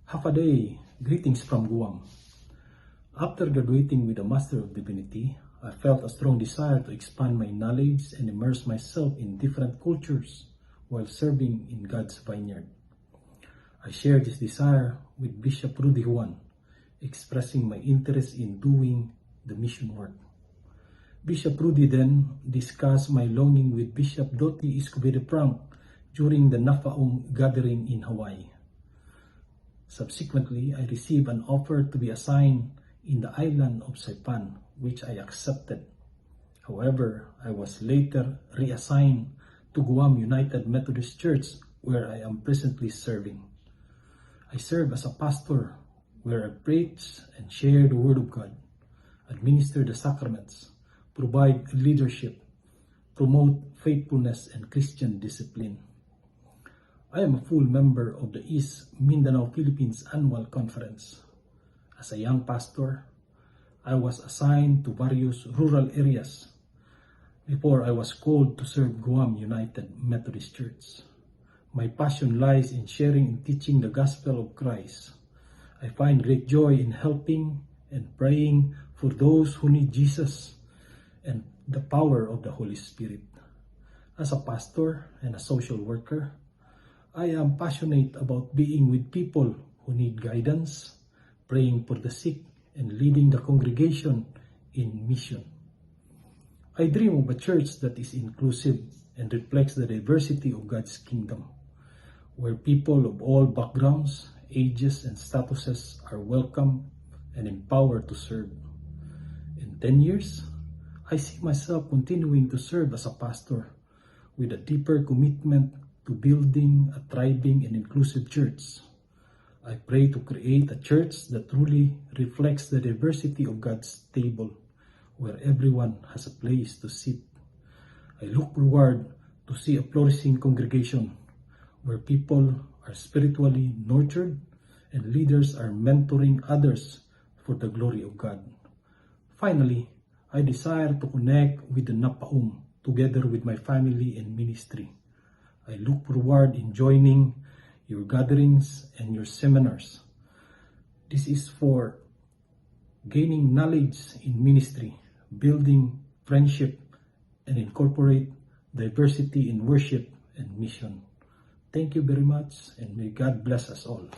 Half a day, greetings from Guam. After graduating with a Master of Divinity, I felt a strong desire to expand my knowledge and immerse myself in different cultures while serving in God's vineyard. I shared this desire with Bishop Rudy Juan, expressing my interest in doing the mission work. Bishop Rudy then discussed my longing with Bishop Doti Escobedo Frank during the Nafaong gathering in Hawaii. Subsequently, I received an offer to be assigned in the island of Saipan, which I accepted. However, I was later reassigned to Guam United Methodist Church, where I am presently serving. I serve as a pastor, where I preach and share the Word of God, administer the sacraments, provide leadership, promote faithfulness and Christian discipline. I am a full member of the East Mindanao Philippines Annual Conference. As a young pastor, I was assigned to various rural areas before I was called to serve Guam United Methodist Church. My passion lies in sharing and teaching the gospel of Christ. I find great joy in helping and praying for those who need Jesus and the power of the Holy Spirit. As a pastor and a social worker, I am passionate about being with people who need guidance, praying for the sick, and leading the congregation in mission. I dream of a church that is inclusive and reflects the diversity of God's kingdom, where people of all backgrounds, ages, and statuses are welcome and empowered to serve. In 10 years, I see myself continuing to serve as a pastor with a deeper commitment to building a thriving and inclusive church. I pray to create a church that truly reflects the diversity of God's table, where everyone has a place to sit. I look forward to see a flourishing congregation where people are spiritually nurtured and leaders are mentoring others for the glory of God. Finally, I desire to connect with the Napaum together with my family and ministry. I look forward in joining your gatherings and your seminars. This is for gaining knowledge in ministry, building friendship, and incorporate diversity in worship and mission. Thank you very much, and may God bless us all.